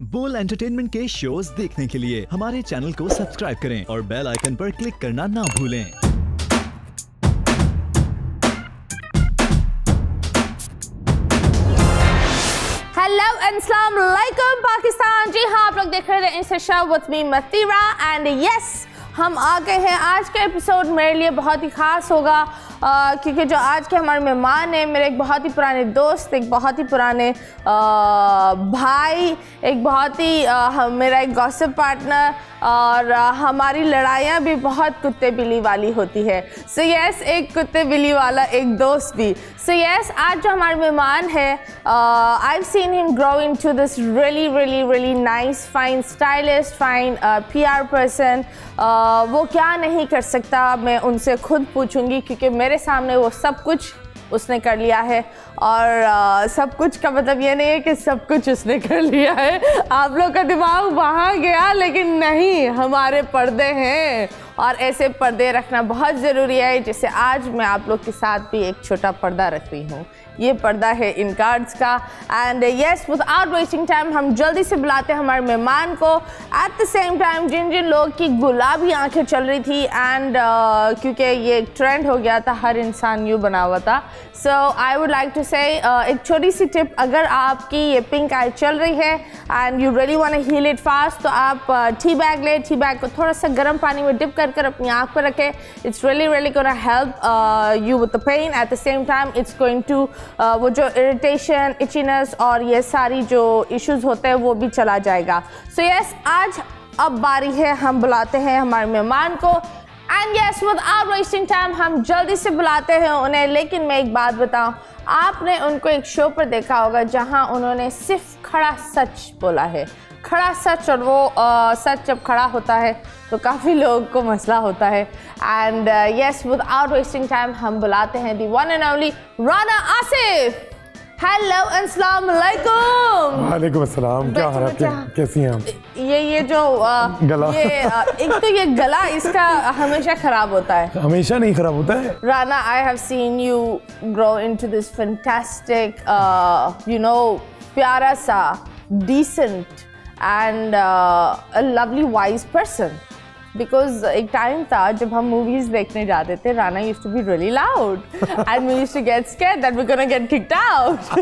बोल एंटरटेनमेंट के शोज देखने के लिए हमारे चैनल को सब्सक्राइब करें और बेल आइकन पर क्लिक करना ना भूलें। हेलो एंड अस्सलाम वालेकुम पाकिस्तान। जी हाँ, आप लोग देख रहे हैं insta show with me Matira and yes, हम आ गए हैं। आज का एपिसोड मेरे लिए बहुत ही ख़ास होगा क्योंकि जो आज के हमारे मेहमान हैं, मेरे एक बहुत ही पुराने दोस्त, एक बहुत ही पुराने भाई, एक बहुत ही मेरा एक गॉसिप पार्टनर, और हमारी लड़ाइयाँ भी बहुत कुत्ते बिल्ली वाली होती है। सो यस, एक कुत्ते बिल्ली वाला एक दोस्त भी। सो यस, आज जो हमारे मेहमान है, I've seen him grow into this really nice, fine stylist, fine PR person. वो क्या नहीं कर सकता, मैं उनसे खुद पूछूंगी क्योंकि मेरे सामने वो सब कुछ उसने कर लिया है। और सब कुछ का मतलब ये नहीं है कि सब कुछ उसने कर लिया है, आप लोग का दिमाग वहाँ गया, लेकिन नहीं, हमारे पर्दे हैं और ऐसे पर्दे रखना बहुत ज़रूरी है। जैसे आज मैं आप लोग के साथ भी एक छोटा पर्दा रख रही हूँ, ये पर्दा है इन कार्ड्स का। And yes, without wasting time हम जल्दी से बुलाते हैं हमारे मेहमान को। एट द सेम टाइम जिन जिन लोग की गुलाबी आंखें चल रही थी, एंड क्योंकि ये एक ट्रेंड हो गया था, हर इंसान यूँ बना हुआ था। सो आई वुड लाइक टू से एक छोटी सी टिप, अगर आपकी ये पिंक आई चल रही है and you really want to heal it fast, तो आप टी बैग ले, टी बैग को थोड़ा सा गर्म पानी में डिप कर अपनी आँख पर रखें। It's really gonna help you with the pain. At the same time it's going to वो जो इरिटेशन, इचीनेस और ये सारी जो इश्यूज होते हैं वो भी चला जाएगा। सो यस, आज अब बारी है, हम बुलाते हैं हमारे मेहमान को। And yes, without wasting time हम जल्दी से बुलाते हैं उन्हें। लेकिन मैं एक बात बताऊं, आपने उनको एक शो पर देखा होगा जहां उन्होंने सिर्फ खड़ा सच बोला है, खड़ा सच। और वो सच जब खड़ा होता है तो काफ़ी लोगों को मसला होता है। And yes, without wasting time हम बुलाते हैं the one and only Rana Asif. Hello, अस्सलाम वालेकुम। वालेकुम अस्सलाम। क्या हाल है, कैसी हैं आप? ये जो गला, एक तो ये गला इसका हमेशा खराब होता है। हमेशा नहीं खराब होता है Rana, I have seen you grow into this fantastic you know प्यारा सा, decent and a lovely wise person, because एक टाइम था जब हम मूवीज देखने जाते थे, Rana used to be really loud and we used to get scared that we're gonna get kicked out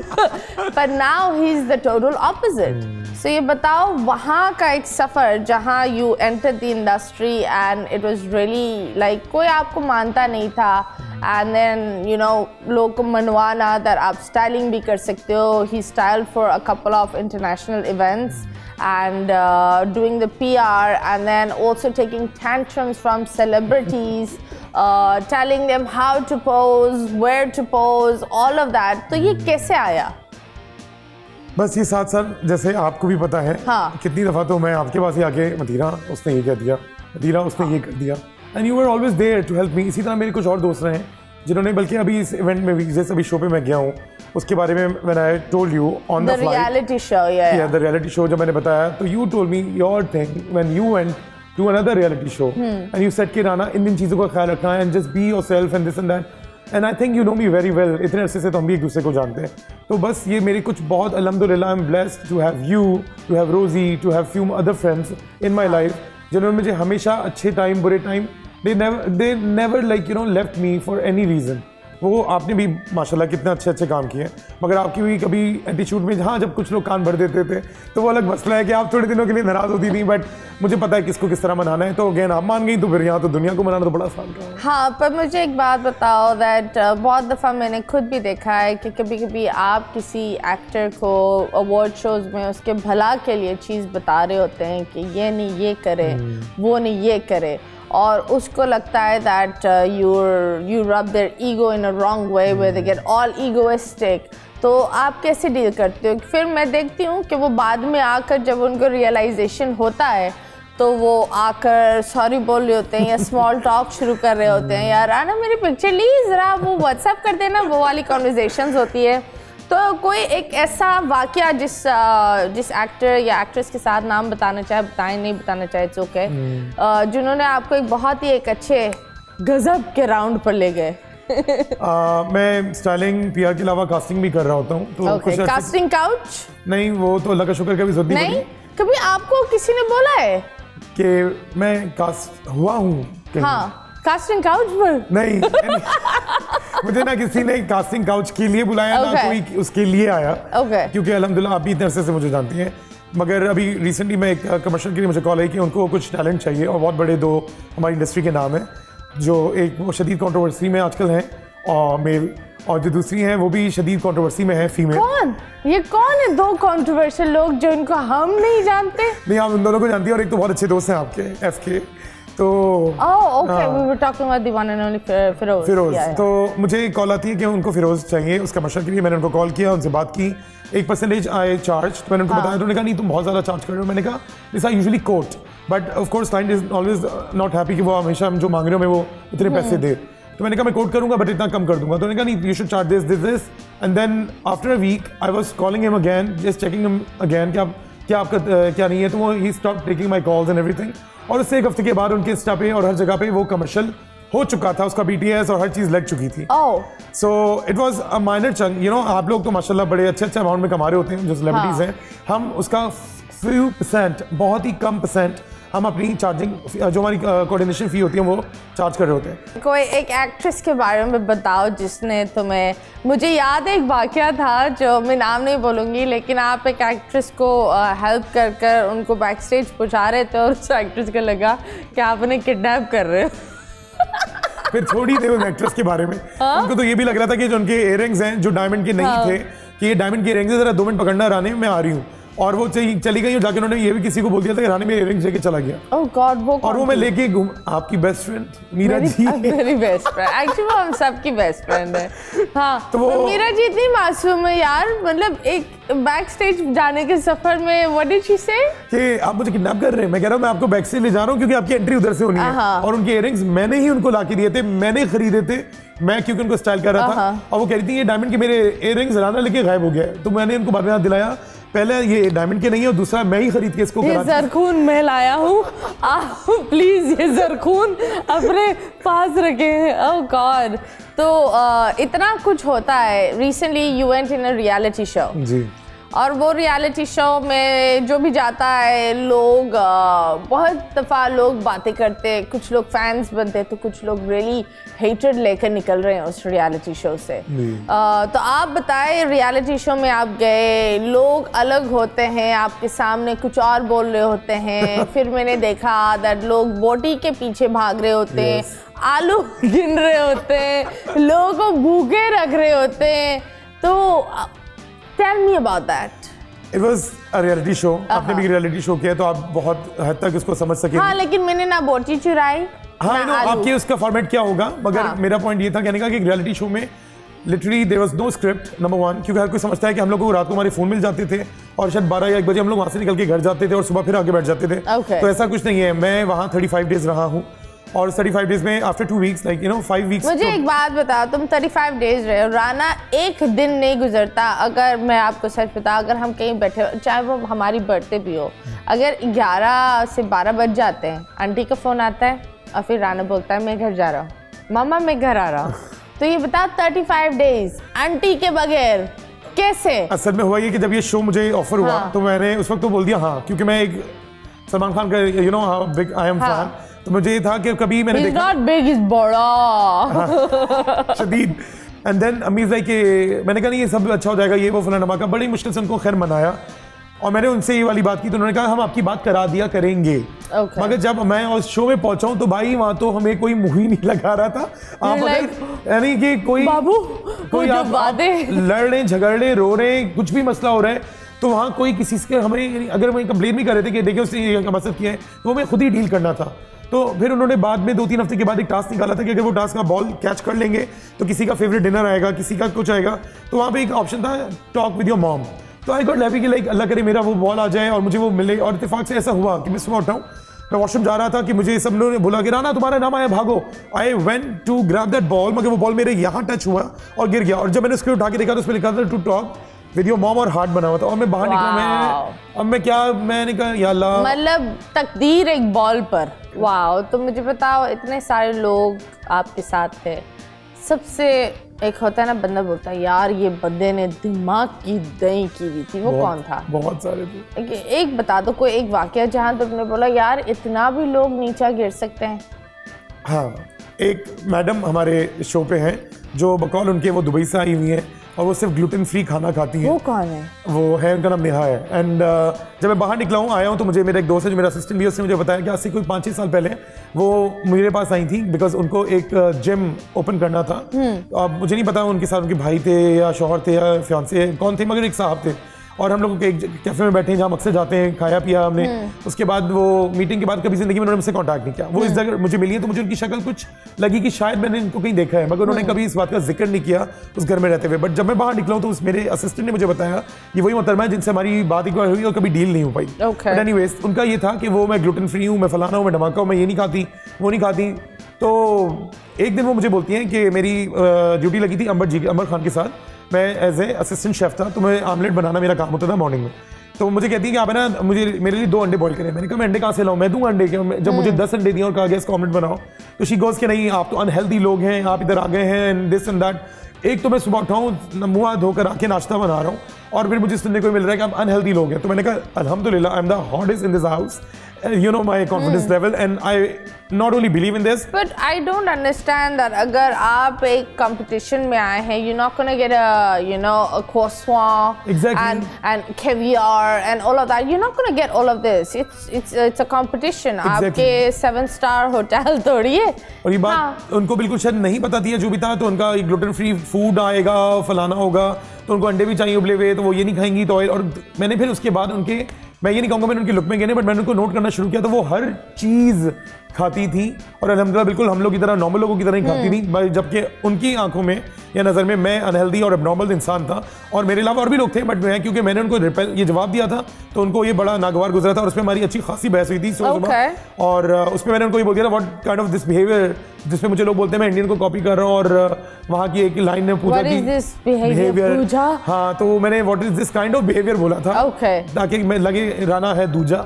but now he's the total opposite. So ये बताओ, वहाँ का एक सफ़र जहाँ you entered the industry and it was really like कोई आपको मानता नहीं था, and then you know लोग को मनवाना that आप styling भी कर सकते हो। He styled for a couple of international events and doing the PR, and then also taking tantrums from celebrities, telling them how to pose, where to pose, all of that. तो ये कैसे आया? बस ये 7 साल, जैसे आपको भी पता है। हाँ। कितनी दफ़ा तो मैं आपके पास ही आके, मतीरा उसने ये कह दिया, मतीरा उसने ये कर दिया, and you were always there to help me. इसी तरह मेरे कुछ और दोस्त रहे जिन्होंने, बल्कि अभी इस इवेंट में भी, जैसे अभी शो पे मैं गया हूँ, उसके बारे में when I told you on the flight, reality show, या द रियलिटी शो जब मैंने बताया, तो you told me your thing when you went to another reality show and you said कि राना, इन चीज़ों का ख्याल रखना है and just be yourself and this and that. And I think you know me very well, इतने अरसे से तो हम भी एक दूसरे को जानते हैं। तो बस ये मेरी कुछ बहुत, अल्हम्दुलिल्लाह, I am blessed to have you, to have Rozy, to have few other friends in my life, जिन्होंने मुझे हमेशा अच्छे टाइम, बुरे time, they never like you know left me for any reason। वो आपने भी माशाल्लाह कितने अच्छे काम किए, मगर आपकी भी कभी एटीट्यूड में, जहाँ जब कुछ लोग कान भर देते थे तो वो अलग मसला है कि आप थोड़े दिनों के लिए नाराज़ होती थी, बट मुझे पता है किसको किस तरह मनाना है। तो अगेन आप मान गई, तो फिर यहाँ तो दुनिया को मनाना तो बड़ा आसान था। हाँ, पर मुझे एक बात बताओ दैट बहुत दफ़ा मैंने खुद भी देखा है कि कभी कभी आप किसी एक्टर को अवार्ड शोज़ में उसके भला के लिए चीज़ बता रहे होते हैं कि ये नहीं ये करे, वो नहीं ये करे, और उसको लगता है that you rub their ego in a wrong way where they get all egoistic। तो आप कैसे डील करते हो? फिर मैं देखती हूँ कि वो बाद में आकर जब उनको रियलाइजेशन होता है तो वो आकर सॉरी बोल रहे होते हैं या स्मॉल टॉक शुरू कर रहे होते हैं, यार आना मेरी पिक्चर ली ज़रा, वो व्हाट्सएप कर देना, वो वाली कॉन्वर्जेशंस होती है। तो कोई एक ऐसा वाकया जिस एक्टर या एक्ट्रेस के साथ, नाम बताना चाहे बताएं, नहीं बताना चाहे इट्स ओके, जिन्होंने आपको एक बहुत ही एक अच्छे गजब के राउंड पर ले गए? मैं स्टाइलिंग पीआर के अलावा कास्टिंग भी कर रहा होता हूँ। तो कास्टिंग काउच नहीं, वो तो अल्लाह का शुक्र कभी जरूरत नहीं कभी आपको किसी ने बोला है कि मैं कास्ट हुआ हूँ कहीं? हाँ कास्टिंग काउच पर? नहीं मुझे ना किसी ने कास्टिंग काउच के लिए बुलाया ना कोई उसके लिए आया क्योंकि अल्हम्दुलिल्लाह आप भी इतने अरसे से मुझे जानती हैं। मगर अभी रिसेंटली मैं एक कमर्शियल के लिए मुझे कॉल आई कि उनको कुछ टैलेंट चाहिए और बहुत बड़े दो हमारी इंडस्ट्री के नाम हैं जो एक वो शदीद कंट्रोवर्सी में आजकल हैं और मेल, और जो दूसरी हैं वो भी शदीद कंट्रोवर्सी में है फीमेल। कौन है दो कंट्रोवर्शियल लोग जो इनको हम नहीं जानते? नहीं आप उन दोनों को जानती हैं और एक तो बहुत अच्छे दोस्त हैं आपके FK तो फिरोज। तो मुझे कॉल आती है कि उनको फिरोज चाहिए उस कमर्शियल के लिए। मैंने उनको कॉल किया, उनसे बात की, 1% आई चार्ज। तो मैंने उनको बताया, तो उन्होंने कहा नहीं तुम बहुत ज़्यादा चार्ज कर रहे हो। मैंने कहा this I usually quote but of course client is always not happy कि वो हमेशा हम जो मांग रहे हो मैं वो इतने पैसे दे। तो मैंने कहा मैं कोट करूंगा बट इतना कम कर दूंगा। तो उन्होंने कहा नहीं you should charge this and then after a week I was calling him again just checking him again क्या आपका क्या नहीं है। तो वो ही stop taking my calls and everything. और उससे एक हफ्ते के बाद उनके इंस्टा पे और हर जगह पे वो कमर्शियल हो चुका था, उसका BTS और हर चीज़ लग चुकी थी। So it was a minor chunk, you know. आप लोग तो माशाल्लाह बड़े अच्छे अमाउंट में कमा रहे होते हैं जो सेलिब्रिटीज़ हैं। हम उसका फ्यू %, बहुत ही कम % हम अपनी चार्जिंग जो हमारी कोऑर्डिनेशन फ़ी होती है वो चार्ज कर रहे होते हैं। कोई एक एक्ट्रेस के बारे में बताओ जिसने तुम्हें, मुझे याद है एक वाकया था जो मैं नाम नहीं बोलूँगी, लेकिन आप एक एक्ट्रेस को हेल्प कर कर उनको बैक स्टेज पहुँचा रहे थे और उस एक्ट्रेस को लगा कि आप उन्हें किडनैप कर रहे हो। फिर थोड़ी देर उन एक्ट्रेस के बारे में उनको तो ये भी लग रहा था कि जो उनके इयररिंग्स हैं जो डायमंड के नहीं थे कि ये डायमंड के इयररिंग्स हैं, जरा 2 मिनट पकड़ना रानी मैं आ रही हूँ। और वो चली गई और जाके उन्होंने ये भी किसी को बोल दिया था कि रानी मेरे इयररिंग्स लेके चला गया। ओह गॉड, वो मैं लेके घूम। आपकी बेस्ट फ्रेंड मीरा जी। मेरी बेस्ट फ्रेंड, एक्चुअली वो हम सबकी बेस्ट फ्रेंड है। हाँ तो मीरा जी इतनी मासूम है यार, मतलब एक बैक स्टेज जाने के सफर में व्हाट डिड शी से कि आप मुझे किडनैप कर रहे हैं। मैं कह रहा हूँ मैं आपको बैक स्टेज ले जा रहा हूँ क्योंकि आपकी एंट्री उधर से होनी है और उनके इयररिंग्स मैंने ही उनको लाके दिए थे, मैंने खरीदे थे, मैं क्योंकि उनको स्टाइल कर रहा था। और वो कह रही थी ये डायमंड के मेरे इयररिंग्स राना लेके गायब हो गया। तो मैंने उनको बाद में याद दिलाया पहले ये डायमंड के नहीं है और दूसरा मैं ही खरीद के इसको ये जरखून मैं लाया हूँ, आप प्लीज ये जरखून अपने पास रखें। Oh god. तो इतना कुछ होता है। Recently you went in a reality show जी, और वो रियलिटी शो में जो भी जाता है लोग बहुत दफ़ा लोग बातें करते हैं, कुछ लोग फैंस बनते हैं तो कुछ लोग रियली हेटेड लेकर निकल रहे हैं उस रियलिटी शो से। तो आप बताएं, रियलिटी शो में आप गए, लोग अलग होते हैं, आपके सामने कुछ और बोल रहे होते हैं। फिर मैंने देखा दैट लोग बोटी के पीछे भाग रहे होते हैं, आलू गिन रहे होते हैं, लोगों को भूखे रख रहे होते हैं। तो Tell me about that. It was a reality show. आपने भी रियलिटी शो किया तो आप बहुत हद तक इसको समझ सके। हाँ, लेकिन मैंने ना बोटी चुराई। हाँ, आपके उसका फॉर्मेट क्या होगा, मगर मेरा पॉइंट ये था कहने का कि रियलिटी शो में literally there was no script, number 1, क्योंकि हर कोई समझता है कि हम लोग को रात को हमारे फोन मिल जाते थे और शायद 12 या 1 बजे हम लोग वहाँ से निकल के घर जाते थे और सुबह फिर आगे बैठ जाते थे। तो ऐसा कुछ नहीं है। मैं वहाँ 35 डेज रहा हूँ और 35 डेज में after 2 weeks like you know 5 weeks. मुझे एक बात बताओ, तुम 35 डेज रहे हो, राना एक दिन नहीं गुजरता, अगर मैं आपको सच बताऊं, अगर हम कहीं बैठे हो, चाहे वो हमारी बर्थडे भी हो, अगर 11 से 12 बज जाते हैं, आंटी का फोन आता है और फिर राना बोलता है मैं घर जा रहा हूँ, मामा मैं घर आ रहा हूँ। तो ये बताओ 35 डेज आंटी के बगैर कैसे? असल में हुआ ये कि जब ये शो मुझे ऑफर हुआ तो मैंने उस वक्त तो बोल दिया हाँ, क्योंकि मैं एक सलमान खान का you know how big I am fan. तो मुझे ये था कि कभी मैंने देखा not big, is बड़ा शदीद। एंड देन अमीज लाइक कि मैंने कहा नहीं ये सब अच्छा हो जाएगा, ये वो फलाना नमाका, बड़ी मुश्किल से उनको खैर मनाया और मैंने उनसे ये वाली बात की तो उन्होंने कहा हम आपकी बात करा दिया करेंगे। मगर जब मैं उस शो में पहुंचा हूं तो भाई वहां तो हमें कोई मुंह ही नहीं लगा रहा था। आप यानी कि कोई आप लड़ रहे, झगड़ रहे, रो रहे, कुछ भी मसला हो रहा है तो वहाँ कोई किसी से हमें अगर वही कंप्लेन भी कर रहे थे कि देखिए उसने ये मसला किया है तो हमें खुद ही डील करना था। तो फिर उन्होंने बाद में 2-3 हफ्ते के बाद एक टास्क निकाला था कि अगर वो टास्क का बॉल कैच कर लेंगे तो किसी का फेवरेट डिनर आएगा, किसी का कुछ आएगा। तो वहाँ पे एक ऑप्शन था टॉक विद योर मॉम। तो आई गॉट हैप्पी कि लाइक अल्लाह करे मेरा वो बॉल आ जाए और मुझे वो मिले। और इत्तेफाक से ऐसा हुआ कि मैं सुबह उठाऊँ, मैं वॉशरूम जा रहा था कि मुझे सब लोगों ने बोला कि राना तुम्हारा नाम आया भागो। I went to grab that ball, मगर वो बॉल मेरे यहाँ टच हुआ और गिर गया। और जब मैंने उसको उठा के देखा तो उसमें लिखा था to talk with your mom और हार्ट बना हुआ था। और मैं बाहर निकला, मैंने कहा या अल्लाह, मतलब तकदीर एक बॉल पर। वाओ। तो मुझे बताओ, इतने सारे लोग आपके साथ थे, सबसे एक होता है ना, बंदा बोलता है यार ये बंदे ने दिमाग की दही की हुई थी, वो कौन था? बहुत सारे थे। एक बता दो कोई एक वाकया जहाँ तुमने बोला यार इतना भी लोग नीचा गिर सकते हैं। हाँ, एक मैडम हमारे शो पे हैं जो बकौल उनके वो दुबई से आई हुई हैं और वो सिर्फ ग्लूटेन फ्री खाना खाती हैं। वो कौन है? वो है, उनका नाम नेहा है। एंड जब मैं बाहर निकला हूँ आया हूँ तो मुझे मेरा एक दोस्त है जो मेरा असिस्टेंट भी है, उसने मुझे बताया कि आज से कोई 5-6 साल पहले वो मेरे पास आई थी बिकॉज उनको एक जिम ओपन करना था। अब मुझे नहीं पता उनके साथ उनके भाई थे या शौहर थे या फियांसे कौन थे, मगर एक साहब थे और हम लोग एक कैफे में बैठे हैं जहाँ अक्सर जाते हैं, खाया पिया हमने। उसके बाद वो मीटिंग के बाद कभी जिंदगी में उन्होंने मुझसे कांटेक्ट नहीं किया। वो इस जगह मुझे मिली है तो मुझे उनकी शक्ल कुछ लगी कि शायद मैंने इनको कहीं देखा है, मगर उन्होंने कभी इस बात का जिक्र नहीं किया उस घर में रहते हुए। बट जब मैं बाहर निकला हूँ तो उस मेरे असिस्टेंट ने मुझे बताया ये वही मोहतरमा है जिनसे हमारी बात एक बार हुई और कभी डील नहीं हो पाई। बट एनीवेज उनका ये था कि वो मैं ग्लूटेन फ्री हूँ, मैं फलाना हूँ, मैं धमाका हूँ, मैं ये नहीं खाती वो नहीं खाती। तो एक दिन वो मुझे बोलती हैं कि मेरी ड्यूटी लगी थी अंबर खान के साथ, मैं एज ए असिस्टेंट शेफ था तो मैं आमलेट बनाना मेरा काम होता था मॉर्निंग में। तो मुझे कहती है कि आप है ना मुझे मेरे लिए 2 अंडे बॉईल करें। मैंने कहा मैं अंडे कहाँ से लाऊं, मैं दूंगा अंडे के। जब मुझे 10 अंडे दिए और कहा गया इसको ऑमलेट बनाओ तो शी गोज़ कि नहीं आप तो अनहेल्दी लोग हैं, आप इधर आ गए हैं एंड दिस एंड दैट। एक तो मैं सुबह उठाऊँ मुँह हाथ धोकर आके नाश्ता बना रहा हूँ और फिर मुझे सुनने को मिल रहा है कि आप अनहेल्दी लोग हैं। तो मैंने कहा अल्हम्दुलिल्लाह I am the hottest in this house, you know my confidence level and I not only believe in this but I don't understand that अगर आप एक competition में आए हैं you're not gonna get a croissant and caviar and all of that, you're not gonna get all of this, it's a competition। आपके 7-star hotel थोड़ी है। और ये बात उनको बिल्कुल शायद नहीं पता थी, जो भी था तो उनका ग्लूटेन फ्री फूड आएगा फलाना होगा तो उनको अंडे भी चाहिए उबले हुए तो वो ये नहीं खाएंगी। तो और मैंने फिर उसके बाद उनके, मैं ये नहीं कहूँगा मैंने उनके लुक में गए, बट मैंने उनको नोट करना शुरू किया तो वो हर चीज़ खाती थी और अल्हम्दुलिल्लाह बिल्कुल हम लोग की तरह नॉर्मल लोगों की तरह ही खाती थी, जबकि उनकी आंखों में या नज़र में मैं अनहेल्दी और एबनॉर्मल इंसान था। और मेरे अलावा और भी लोग थे बट मैं क्योंकि मैंने उनको ये जवाब दिया था तो उनको ये बड़ा नागवार गुजरा था और उसमें हमारी अच्छी खासी बहस हुई थी सुबह। और उसमें मैंने उनको ये बोल दिया था what kind of this behaviour, जिसमें मुझे लोग बोलते हैं मैं इंडियन को कॉपी कर रहा हूँ। और वहाँ की एक लाइन ने पूछा कि बिहेवियर, हाँ तो मैंने what is this kind of behaviour बोला था ताकि मैं लगे राना है दूजा।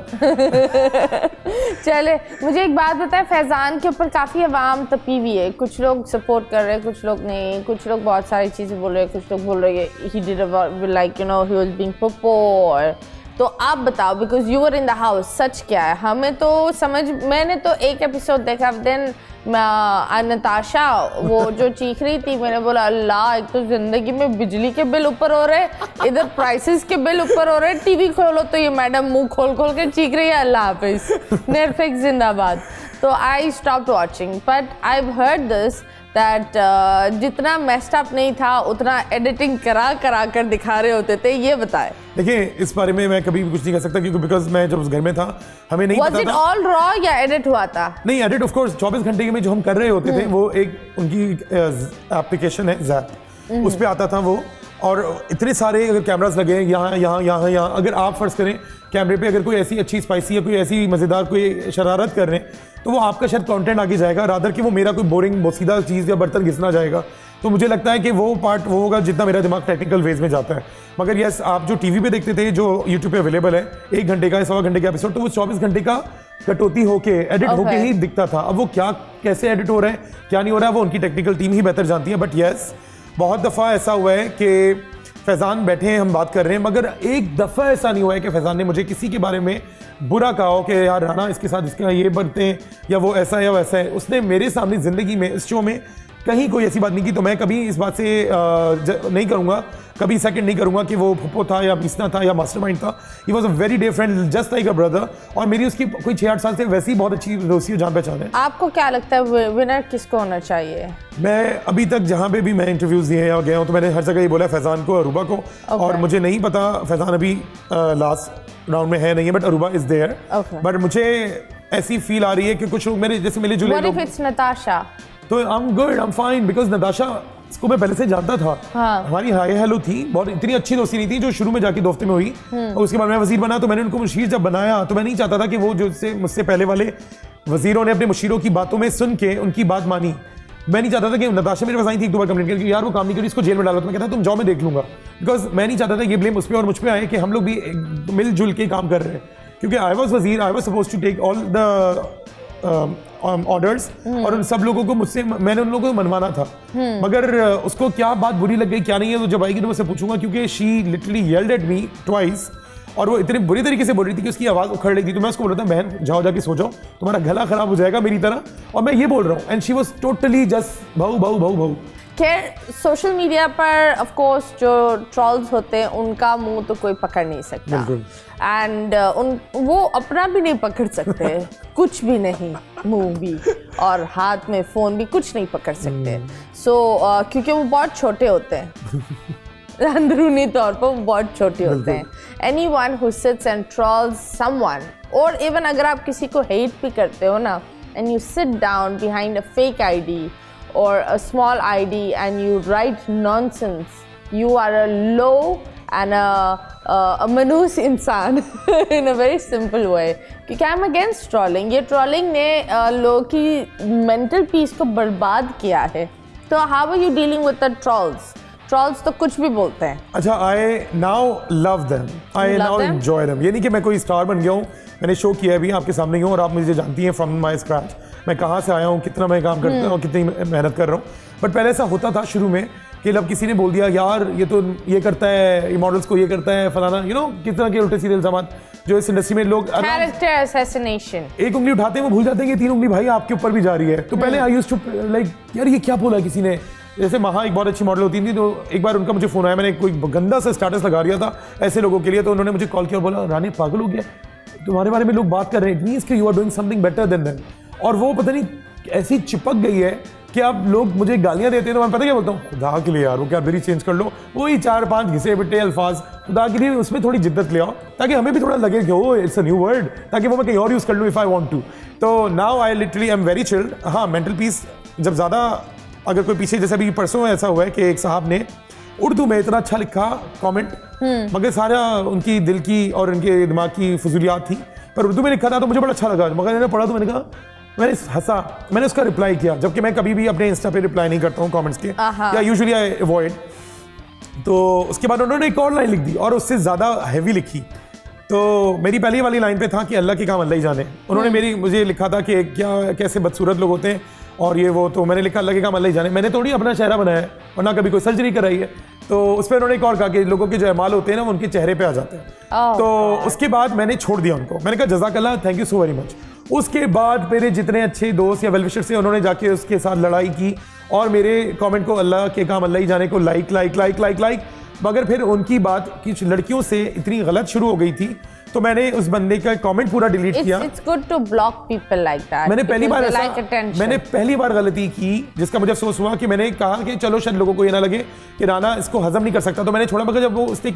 चले मुझे एक बात बताए, फैजान के ऊपर काफ़ी आवाम तपी हुई है, कुछ लोग सपोर्ट कर रहे हैं कुछ लोग नहीं, कुछ लोग बहुत सारी चीज़ें बोल रहे हैं, कुछ लोग बोल रहे हैं he did like he was being पोपोर। तो आप बताओ because you were in the house, सच क्या है? हमें तो समझ, मैंने तो एक एपिसोड देखा देन नताशा वो जो चीख रही थी, मैंने बोला अल्लाह एक तो जिंदगी में बिजली के बिल ऊपर हो रहे, इधर प्राइसेस के बिल ऊपर हो रहे, टीवी खोलो तो ये मैडम मुंह खोल खोल के चीख रही है अल्लाह हाफिज, नेटफ्लिक्स जिंदाबाद। तो I stopped watching but I heard this that जितना मेस्ड अप नहीं था उतना एडिटिंग करा कर दिखा रहे होते थे। ये बताए। देखिए इस बारे में मैं कभी भी कुछ नहीं कह सकता क्योंकि बिकॉज मैं जब उस घर में था हमें नहीं पता था। Was it all raw या एडिट हुआ था? नहीं एडिट ऑफ कोर्स 24 घंटे में जो हम कर रहे होते थे वो एक उनकी एप्लीकेशन है ज़ैप, उस पर आता था वो। और इतने सारे अगर कैमरास लगे हैं यहाँ, अगर आप फर्ज करें कैमरे पे अगर कोई ऐसी अच्छी स्पाइसी या कोई ऐसी मज़ेदार कोई शरारत कर रहे हैं तो वो आपका शायद कंटेंट आगे जाएगा रादर कि वो मेरा कोई बोरिंग बोसीदा चीज़ या बर्तन घिसना जाएगा। तो मुझे लगता है कि वो पार्ट वो होगा जितना मेरा दिमाग टेक्निकल वेज में जाता है। मगर यस आप जो टीवी पे देखते थे जो यूट्यूब पे अवेलेबल है 1 घंटे का 1.25 घंटे का एपिसोड, तो वो 24 घंटे का कटौती होके एडिट होके ही दिखता था। अब वो क्या कैसे एडिट हो रहा है क्या नहीं हो रहा है वो उनकी टेक्निकल टीम ही बेहतर जानती है। बट यस बहुत दफ़ा ऐसा हुआ है कि फैज़ान बैठे हैं हम बात कर रहे हैं मगर एक दफ़ा ऐसा नहीं हुआ है कि फैज़ान ने मुझे किसी के बारे में बुरा कहा हो कि यार राना इसके साथ इसका ये बनते हैं या वो ऐसा है या वैसा है। उसने मेरे सामने ज़िंदगी में इस शो में कहीं कोई ऐसी बात नहीं की। तो मैं कभी इस बात से नहीं करूँगा, कभी सेकंड नहीं करूँगा कि वो फुप्पो था या मिसना था या मास्टरमाइंड था। He was a very dear friend just like a brother. और मेरी उसकी कोई 6-8 साल से वैसी बहुत अच्छी दोस्ती जान पहचान है। आपको क्या लगता है विनर किसको होना चाहिए? मैं अभी तक जहाँ पे भी मैं इंटरव्यूज दिए या गया हूँ तो मैंने हर जगह ये बोला फैज़ान को, अरूबा को। और मुझे नहीं पता फैज़ान अभी लास्ट राउंड में है नहीं है but Aruba is there. But मुझे ऐसी फील आ रही है कि कुछ लोग मेरे जैसे मिले जुले लोग, नताशा तो I am good, I am fine because Natasha इसको मैं पहले से जानता था। हमारी हाय हेलो थी, बहुत इतनी अच्छी दोस्ती नहीं थी जो शुरू में जाके दोस्ती में हुई। और उसके बाद मैं वजीर बना तो मैंने उनको मुशीर जब बनाया तो मैं नहीं चाहता था कि वो जो मुझसे पहले वाले वजीरों ने अपने मुशीरों की बातों में सुन के उनकी बात मानी। मैं नहीं चाहता था कि नताशा मेरे पास आई थी 1-2 बार कंप्लेंट करके यार वो काम नहीं करी इसको जेल में डालो, तो मैं कहता तुम जाओ मैं देख लूंगा। बिकॉज मैं नहीं चाहता था ये ब्लेम उस पर और मुझ पर आए कि हम लोग भी मिलजुल के काम कर रहे हैं। क्योंकि I was wazir, I was suppose to take all the orders और उन सब लोगों को मुझसे, मैंने उन लोगों को मनवाना था, मगर उसको क्या बात बुरी लग गई क्या नहीं है तो जब आएगी तो मुझसे पूछूंगा, क्योंकि she literally yelled at me twice और वो इतनी बुरी तरीके से बोल रही थी कि उसकी आवाज़ उखड़ रही थी। तो मैं उसको बोल रहा था बहन जाओ जाके सो जाओ, तुम्हारा गला खराब हो जाएगा मेरी तरह, और मैं ये बोल रहा हूँ, and she was totally just भाऊ भाऊ भाऊ भाऊ। खैर सोशल मीडिया पर ऑफ कोर्स जो ट्रॉल्स होते हैं उनका मुंह तो कोई पकड़ नहीं सकता, एंड वो अपना भी नहीं पकड़ सकते कुछ भी नहीं, मुंह भी और हाथ में फ़ोन भी कुछ नहीं पकड़ सकते। सो क्योंकि वो बहुत छोटे होते हैं अंदरूनी तौर पर वो बहुत छोटे होते हैं। Anyone who sits and trolls someone, और इवन अगर आप किसी को हेट भी करते हो ना, and you sit down behind a fake ID or a small ID and you write nonsense, you are a low and a मनूस इंसान in a very simple way, क्योंकि I'm against trolling। ये trolling ने लोगों की mental peace को बर्बाद किया है। तो how are you dealing with the trolls? Trolls तो कुछ भी बोलते हैं। अच्छा, I now love them, I now enjoy them. ये नहीं कि मैं कोई स्टार बन गया हूँ, मैंने शो किया है अभी आपके सामने ही हूँ और आप मुझे जानती हैं फ्रॉम माई स्क्रैच, मैं कहाँ से आया हूँ, कितना मैं काम करता हूँ और कितनी मेहनत कर रहा हूँ। बट पहले ऐसा होता था शुरू में कि जब किसी ने बोल दिया यार ये तो ये करता है, ये मॉडल्स को ये करता है फलाना, यू नो कितना के उल्टे सीधे इल्जाम जो इस इंडस्ट्री में लोग कैरेक्टर असैसिनेशन, एक उंगली उठाते हैं वो भूल जाते हैं कि 3 उंगली भाई आपके ऊपर भी जा रही है। तो पहले आई यूज्ड टू लाइक यार ये क्या बोला किसी ने, जैसे महा एक बहुत अच्छी मॉडल होती थी, तो एक बार उनका मुझे फोन आया, मैंने कोई गंदा सा स्टेटस लगा दिया था ऐसे लोगों के लिए, तो उन्होंने मुझे कॉल किया और बोला रानी पागल हो गया, तुम्हारे बारे में लोग बात कर रहे हैं, इट मींस कि you are doing something better than them. और वो पता नहीं ऐसी चिपक गई है कि अब लोग मुझे गालियां देते हैं तो मैं पता क्या बोलता हूँ, खुदा के लिए यार वो क्या मेरी चेंज कर लो, वही 4-5 घिसे बिटे अल्फाज, खुदा के लिए उसमें थोड़ी जिद्दत ले आओ ताकि हमें भी थोड़ा लगे कि oh it's a new word, ताकि वो मैं कहीं और यूज़ कर लूँ इफ़ आई वांट टू। तो now I literally I am very chilled. हाँ, मेंटल पीस जब ज़्यादा अगर कोई पीछे, जैसे अभी परसों ऐसा हुआ है कि एक साहब ने उर्दू में इतना अच्छा लिखा कमेंट, मगर सारा उनकी दिल की और उनके दिमाग की फजूलियात थी, पर उर्दू में लिखा था तो मुझे बड़ा अच्छा लगा, मगर मैंने पढ़ा तो मैंने कहा, मैंने हंसा, मैंने उसका रिप्लाई किया, जबकि मैं कभी भी अपने इंस्टा पे रिप्लाई नहीं करता हूँ कमेंट्स के, या यूजुअली आई अवॉइड। तो उसके बाद उन्होंने एक और लाइन लिख दी और उससे ज़्यादा हैवी लिखी, तो मेरी पहली वाली लाइन पे था कि अल्लाह के काम अल्लाह ही जाने। उन्होंने मुझे लिखा था कि क्या कैसे बदसूरत लोग होते हैं और ये वो, तो मैंने लिखा अल्लाह के काम अल्लाह ही जाने। मैंने थोड़ी अपना चेहरा बनाया है और ना कभी कोई सर्जरी कराई है। तो उस पर उन्होंने एक और कहा कि लोगों के जो अमाल होते हैं ना वो उनके चेहरे पे आ जाते हैं। तो उसके बाद मैंने छोड़ दिया उनको, मैंने कहा जज़ाकल्लाह, thank you so very much. उसके बाद मेरे जितने अच्छे दोस्त या वेलविशर से उन्होंने जाके उसके साथ लड़ाई की और मेरे कमेंट को अल्लाह के काम अल्लाह ही जाने को लाइक, मगर फिर उनकी बात कुछ लड़कियों से इतनी गलत शुरू हो गई थी तो मैंने उस बंदे का कमेंट पूरा डिलीट किया। It's good to block people like that. मैंने मैंने पहली बार गलती की जिसका मुझे अफसोस हुआ कि मैंने कहा कि चलो शायद लोगों को ये ना लगे कि राना इसको हजम नहीं कर सकता, तो मैंने छोड़ा। मगर जब वो उसने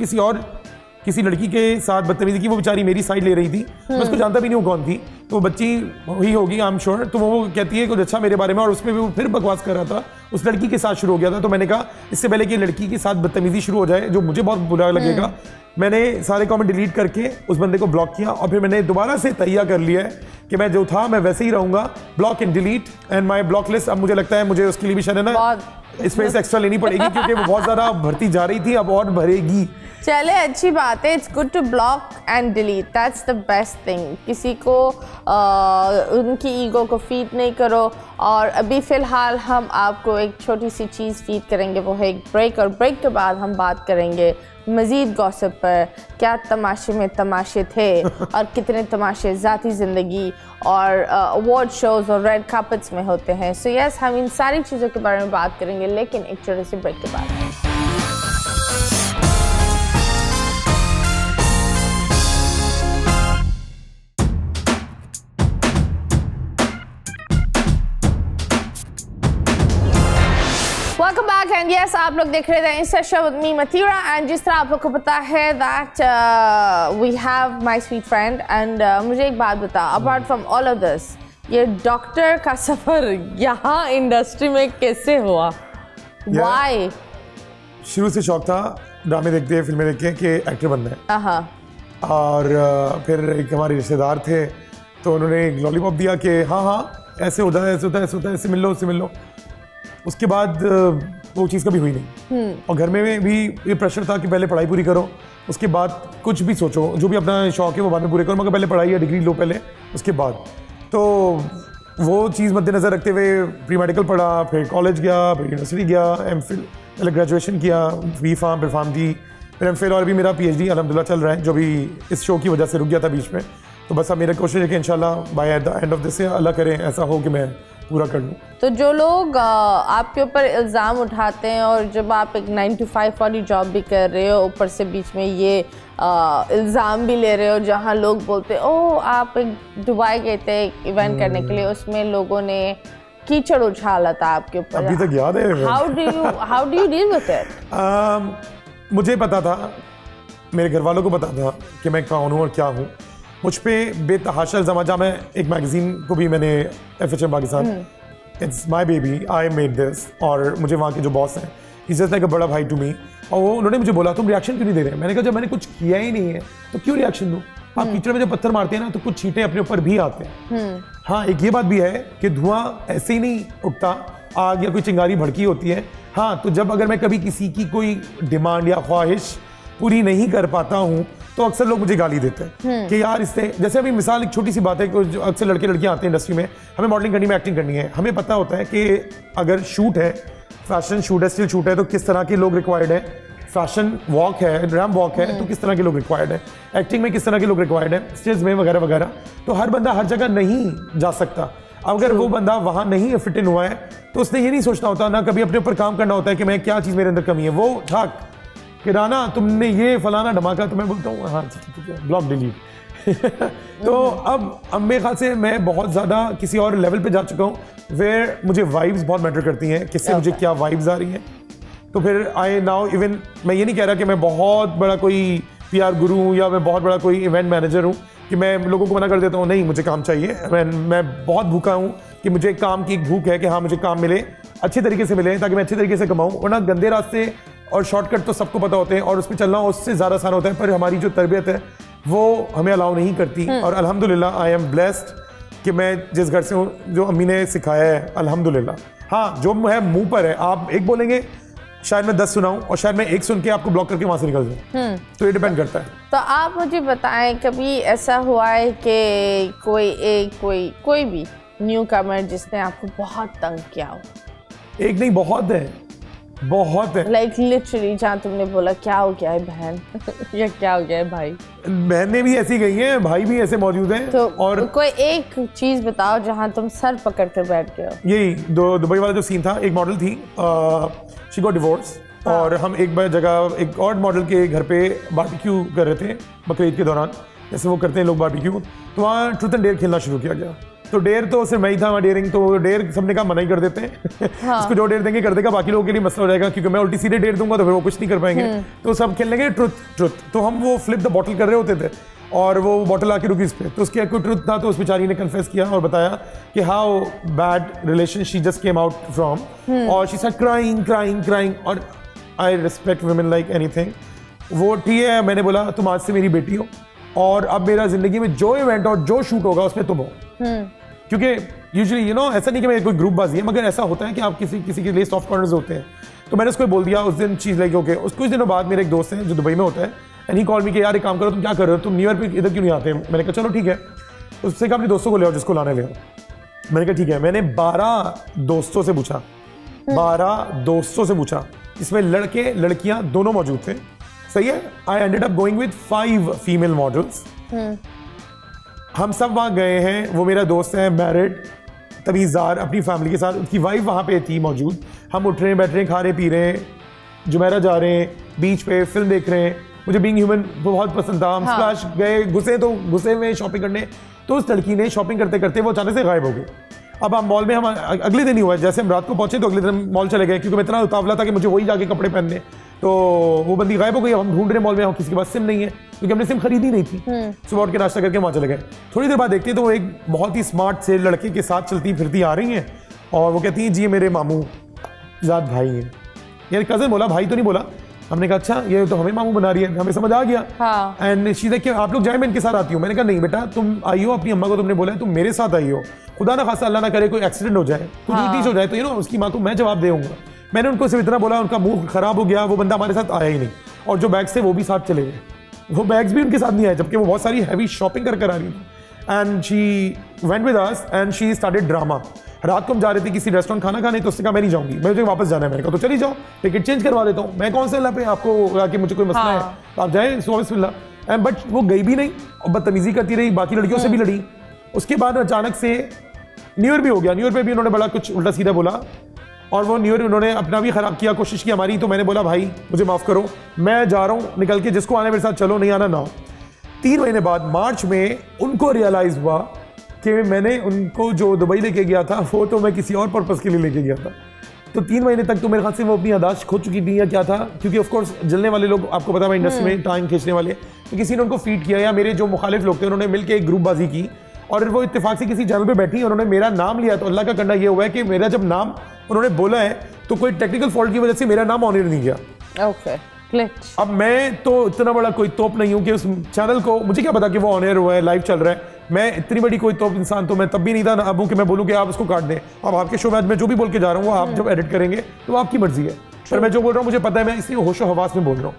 किसी लड़की के साथ बदतमीजी की, वो बेचारी मेरी साइड ले रही थी, मैं उसको जानता भी नहीं हूँ कौन थी, तो बच्ची ही होगी आई एम श्योर। तो वो कहती है कुछ अच्छा मेरे बारे में, और उसमें वो फिर बकवास कर रहा था, उस लड़की के साथ शुरू हो गया था। तो मैंने कहा इससे पहले कि लड़की के साथ बदतमीजी शुरू हो जाए जो मुझे बहुत बुरा लगेगा, मैंने सारे कमेंट डिलीट करके उस बंदे को ब्लॉक किया और फिर मैंने दोबारा से तैयार कर लिया है कि मैं जो था मैं वैसे ही रहूंगा। Block and delete and my block list. अब मुझे लगता है मुझे उसके लिए भी शायद है ना स्पेस एक्स्ट्रा लेनी पड़ेगी क्योंकि वो बहुत ज़्यादा भरती जा रही थी, अब और भरेगी। चले, अच्छी बात है। It's good to block and delete, that's the best thing. किसी को उनकी ईगो को फीड नहीं करो। और अभी फ़िलहाल हम आपको एक छोटी सी चीज़ फीड करेंगे, वो है एक ब्रेक, और ब्रेक के बाद हम बात करेंगे मज़ीद गॉसिप पर। क्या तमाशे में तमाशे थे और कितने तमाशे ज़ाती ज़िंदगी और अवार्ड शोज़ और रेड कार्पेट्स में होते हैं। सो यस, हम इन सारी चीज़ों के बारे में बात करेंगे, लेकिन एक छोटे से ब्रेक के बाद। वेलकम बैक एंड यस, आप लोग देख रहे थे Insta show with me Matira. And जिस तरह आप लोग को पता है that we have my sweet friend. And मुझे एक बात बता, apart from all of this, ये डॉक्टर का सफ़र यहाँ इंडस्ट्री में कैसे हुआ? व्हाई? शुरू से शौक था ड्रामे देखते, फिल्में देख के कि एक्टर बनना है। और फिर एक हमारे रिश्तेदार थे तो उन्होंने एक लॉलीपॉप दिया कि हाँ ऐसे होता है, ऐसे होता है, ऐसे होता है, ऐसे मिल लो, उससे मिल लो। उसके बाद वो चीज़ कभी हुई नहीं। और घर में भी ये प्रेशर था कि पहले पढ़ाई पूरी करो, उसके बाद कुछ भी सोचो, जो भी अपना शौक है वो बाद में पूरे करो, मगर पहले पढ़ाई या डिग्री लो पहले, उसके बाद। तो वो चीज़ मद्देनज़र रखते हुए प्री मेडिकल पढ़ा, फिर कॉलेज गया, फिर यूनिवर्सिटी गया, एमफिल मतलब ग्रेजुएशन किया, बी फार्म, फिर फार्म डी, फिर एमफिल, और अभी मेरा पीएचडी अल्हम्दुलिल्लाह चल रहा है, जो भी इस शो की वजह से रुक गया था बीच में। तो बस अब मेरा कोशिश है कि इंशाल्लाह by the end of this year अल्लाह करे ऐसा हो कि मैं पूरा कर लूँ। तो जो लोग आपके ऊपर इल्ज़ाम उठाते हैं, और जब आप एक 9 to 5 वाली जॉब भी कर रहे हो, ऊपर से बीच में ये इल्ज़ाम भी ले रहे हो, जहाँ लोग बोलते ओ आप एक दुबई गए थे इवेंट करने के लिए, उसमें लोगों ने कीचड़ उछाला था आपके ऊपर, अभी तक याद है। How do you deal with it? मुझे पता था, मेरे घर वालों को पता था कि मैं कौन हूँ और क्या हूँ। मुझ पे बेतहाशा इल्ज़ाम, जहाँ मैं एक मैगज़ीन को भी मैंने FHM Pakistan, it's my baby, I made this, और मुझे वहाँ के जो बॉस हैं इज़ जस्ट लाइक अ बड़ा भाई टू मी, और वो उन्होंने मुझे बोला तुम रिएक्शन क्यों नहीं दे रहे? मैंने कहा जब मैंने कुछ किया ही नहीं है तो क्यों रिएक्शन दूँ? आप कीचड़ में जब पत्थर मारते हैं ना तो कुछ छींटे अपने ऊपर भी आते हैं। हाँ, एक ये बात भी है कि धुआं ऐसे ही नहीं उठता, आग या कोई चिंगारी भड़की होती है। हाँ, तो जब अगर मैं कभी किसी की कोई डिमांड या ख्वाहिश पूरी नहीं कर पाता हूँ तो अक्सर लोग मुझे गाली देते हैं कि यार इससे, जैसे अभी मिसाल एक छोटी सी बात है कि अक्सर लड़के लड़कियाँ आते हैं इंडस्ट्री में, हमें मॉडलिंग करनी में, एक्टिंग करनी है, हमें पता होता है कि अगर शूट है, फैशन शूट है, स्टिल शूट है, तो किस तरह के लोग रिक्वायर्ड है, फैशन वॉक है, रैम्प वॉक है, तो किस तरह के लोग रिक्वायर्ड है, एक्टिंग में किस तरह के लोग रिक्वायर्ड है, स्टेज में वगैरह वगैरह। तो हर बंदा हर जगह नहीं जा सकता। अगर वो बंदा वहाँ नहीं फिट इन हुआ है तो उसने ये नहीं सोचना होता, ना कभी अपने ऊपर काम करना होता है कि मैं क्या चीज़ मेरे अंदर कमी है। वो ठाक कि राना तुमने ये फलाना धमाका, तो मैं बोलता हूँ हाँ ठीक है, ब्लॉक डिलीट। तो अब मेरे ख्याल से मैं बहुत ज़्यादा किसी और लेवल पे जा चुका हूँ, वेयर मुझे वाइब्स बहुत मैटर करती हैं, किससे मुझे क्या वाइब्स आ रही हैं। तो फिर आई नाउ इवन, मैं ये नहीं कह रहा कि मैं बहुत बड़ा कोई PR गुरु हूँ या मैं बहुत बड़ा कोई इवेंट मैनेजर हूँ कि मैं लोगों को मना कर देता हूँ, नहीं मुझे काम चाहिए। मैं बहुत भूखा हूँ कि मुझे काम की एक भूख है कि हाँ मुझे काम मिले, अच्छे तरीके से मिले, ताकि मैं अच्छे तरीके से कमाऊँ। वरना गंदे रास्ते और शॉर्टकट तो सबको पता होते हैं और उस पर चलना उससे ज़्यादा आसान होता है, पर हमारी जो तरबियत है वो हमें अलाउ नहीं करती। और अल्हम्दुलिल्लाह आई एम ब्लेस्ड कि मैं जिस घर से हूँ, जो अम्मी ने सिखाया है, अल्हम्दुलिल्लाह। हाँ, जो है मुंह पर है, आप एक बोलेंगे शायद मैं 10 सुनाऊं और शायद मैं एक सुन के आपको ब्लॉक करके वहां से निकल जाऊं। तो ये डिपेंड करता है। तो आप मुझे बताएं, कभी ऐसा हुआ है कि कोई भी न्यू कमर जिसने आपको बहुत तंग किया हो? एक नहीं, बहुत है। लाइक लिटरली, जहाँ तुमने बोला क्या हो गया है बहन या क्या हो गया है भाई? बहनें भी ऐसी गई हैं, भाई भी ऐसे मौजूद हैं। तो और कोई एक चीज बताओ जहाँ तुम सर पकड़ कर बैठ गए हो। यही दुबई वाला जो सीन था, एक मॉडल थी, शी गॉट डिवोर्स, और हम एक बार जगह एक और मॉडल के घर पे बारबेक्यू कर रहे थे बकरीद के दौरान, जैसे वो करते हैं लोग बारबेक्यू। तो वहाँ ट्रूथ एंड डेयर खेलना शुरू किया गया। तो डेयर तो सिर्फ मैं ही था वहाँ डेयरिंग, तो डेयर सबने कहा मना ही कर देते हैं। हाँ। उसको जो डेयर देंगे कर देगा, बाकी लोगों के लिए मसला हो जाएगा, क्योंकि मैं उल्टी सीधे डेयर दूंगा तो फिर वो कुछ नहीं कर पाएंगे। तो सब खेल लेंगे ट्रुथ। तो हम वो फ्लिप द बॉटल कर रहे होते थे और वो बॉटल आके रुकी इस पे, तो उसके कोई ट्रुथ था, तो उस बेचारी ने कन्फेस किया और बताया कि how bad relation she just came out from, और शी स्टार्ट क्राइंग। और I respect women like anything. वो ठीक है, मैंने बोला तुम आज से मेरी बेटी हो, और अब मेरा जिंदगी में जो इवेंट और जो शूट होगा उसमें तुम हो। क्योंकि यूजुअली ऐसा नहीं कि मैं कोई ग्रुप बाजी है, मगर ऐसा होता है कि आप किसी के लिए सॉफ्ट कॉर्नर्स होते हैं। तो मैंने उसको बोल दिया उस दिन चीज़ लाइक ओके। उस कुछ दिनों बाद मेरे एक दोस्त हैं जो दुबई में होता है, एंड ही कॉल मी कि यार एक काम करो, तुम क्या कर रहे हो, तुम न्यू ईयर पे इधर क्यों नहीं आते? मैंने कहा चलो ठीक है। उससे कहा अपने दोस्तों को ले आओ, जिसको लाने ले आओ। मैंने कहा ठीक है। मैंने 12 दोस्तों से पूछा, इसमें लड़के लड़कियां दोनों मौजूद थे, सही है। I ended up going with 5 female models. हम सब वहाँ गए हैं। वो मेरा दोस्त है मैरिड, तमीज़दार, अपनी फैमिली के साथ, उसकी वाइफ वहाँ पे थी मौजूद। हम उठ रहे हैं, बैठ रहे हैं, खा रहे पी रहे हैं, जुमेरा जा रहे हैं, बीच पे फिल्म देख रहे हैं। मुझे बीइंग ह्यूमन बहुत पसंद था। हम स्प्लैश गए, घुसे में शॉपिंग करने। तो उस लड़की ने शॉपिंग करते करते वो अचानक से गायब हो गई। अब हम मॉल में, हम अगले दिन ही हुआ, जैसे हम रात को पहुंचे तो अगले दिन मॉल चले गए, क्योंकि मैं इतना उतावला था कि मुझे वही जाके कपड़े पहनने। तो वो बंदी गायब हो गई। हम ढूंढ रहे मॉल में, किसी के पास सिम नहीं है, क्योंकि हमने सिम खरीदी नहीं थी। सुबह उठ के नाश्ता करके वहाँ चले गए। थोड़ी देर बाद देखते हैं तो वो एक बहुत ही स्मार्ट से लड़के के साथ चलती फिरती आ रही हैं, और वो कहती हैं जी मेरे मामू ज़ाद भाई हैं। यार कज़न बोला, भाई तो नहीं बोला। हमने कहा अच्छा, ये तो हमें मामू बना रही है, हमें समझ आ गया। एंड शी लाइक आप लोग जाए, मैं इनके साथ आती हूँ। मैंने कहा नहीं बेटा, तुम आई हो, अपनी अम्मा को तुमने बोला है तुम मेरे साथ आई हो, खुदा ना खासा अल्लाह ना करे कोई एक्सीडेंट हो जाए, कुछ चीज़ हो जाए, तो उसकी माँ को मैं जवाब दूंगा। मैंने उनको सिर्फ इतना बोला, उनका मुंह खराब हो गया। वो बंदा हमारे साथ आया ही नहीं, और जो बैग्स थे वो भी साथ चले गए। वो बैग्स भी उनके साथ नहीं आए, जबकि वो बहुत सारी हैवी शॉपिंग कर आ रही थी। And she went with us and she started drama. रात को हम जा रहे थे किसी रेस्टोरेंट खाना खाने, तो उसने कहा मैं नहीं जाऊंगी, मुझे वापस जाना है। मैंने कहा तो चली जाओ, टिकट चेंज करवा देता हूँ, मैं कौन से पे आपको आके मुझे कोई मसला है तो आप जाए बिस्मिल्लाह। एंड बट वो गई भी नहीं और बदतमीजी करती रही, बाकी लड़कियों से भी लड़ी। उसके बाद अचानक से न्यू ईयर भी हो गया, न्यू ईयर पे भी उन्होंने बड़ा कुछ उल्टा सीधा बोला और वो न्यू ईयर उन्होंने अपना भी खराब किया, कोशिश की हमारी। तो मैंने बोला भाई मुझे माफ़ करो, मैं जा रहा हूँ निकल के, जिसको आने मेरे साथ चलो, नहीं आना ना हो। 3 महीने बाद मार्च में उनको रियलाइज़ हुआ कि मैंने उनको जो दुबई लेके गया था वो तो मैं किसी और पर्पज़ के लिए लेके गया था। तो 3 महीने तक तो मेरे ख्याल से वो अपनी यादाश्त खो चुकी थी या क्या था, क्योंकि ऑफ कोर्स जलने वाले लोग आपको पता है इंडस्ट्री में टाइम खींचने वाले, तो किसी ने उनको फीड किया या मेरे जो मुखालिफ लोग थे उन्होंने मिलकर एक ग्रुपबाजी की और वो इत्तेफाक से किसी चैनल पे बैठी और उन्होंने मेरा नाम लिया। तो अल्लाह का करना ये हुआ है कि मेरा जब नाम उन्होंने बोला है तो कोई टेक्निकल फॉल्ट की वजह से मेरा नाम ऑनर नहीं गया। ओके, अब मैं तो इतना बड़ा कोई तोप नहीं हूँ कि उस चैनल को, मुझे क्या पता कि वो ऑन एयर हुआ है, लाइव चल रहा है। मैं इतनी बड़ी कोई तोप इंसान तो मैं तब भी नहीं था अब हूँ कि मैं बोलूँ कि आप उसको काट दें। अब आपके शो में आज मैं जो भी बोल के जा रहा हूँ वो आप जब एडिट करेंगे तो आपकी मर्जी है, पर मैं जो बोल रहा हूँ मुझे पता है, मैं इसलिए होशो हवास में बोल रहा हूँ।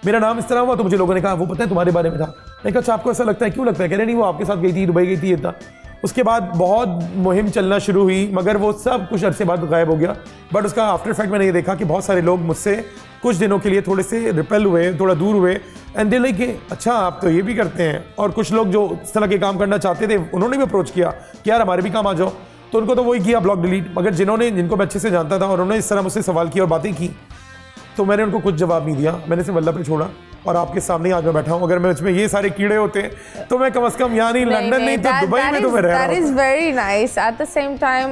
मेरा नाम इस तरह हुआ तो मुझे लोगों ने कहा वो पता है तुम्हारे बारे में था। मैंने कहा अच्छा आपको ऐसा लगता है, क्यों लगता है? कह रहे नहीं वो आपके साथ गई थी, दुबई गई थी, ये था। उसके बाद बहुत मुहिम चलना शुरू हुई मगर वो सब कुछ अरसे बाद गायब हो गया। बट उसका आफ्टर इफेक्ट मैंने ये देखा कि बहुत सारे लोग मुझसे कुछ दिनों के लिए थोड़े से रिपेल हुए, थोड़ा दूर हुए एंड दे लाइक अच्छा आप तो ये भी करते हैं। और कुछ लोग जो इस तरह के काम करना चाहते थे उन्होंने भी अप्रोच किया कि यार हमारे भी काम आ जाओ, तो उनको तो वही किया ब्लॉक डिलीट। मगर जिनको मैं अच्छे से जानता था और उन्होंने इस तरह मुझसे सवाल किया और बातें की तो मैंने उनको कुछ जवाब नहीं दिया, मैंने सिर्फ अल्लाह पे छोड़ा और आपके सामने आज मैं बैठा हूँ। अगर मैं इसमें ये सारे कीड़े होते तो मैं कम से कम यहाँ नहीं लंदन नहीं तो दुबई में तो मैं रह रहा हूँ। That is very nice. Eight the same time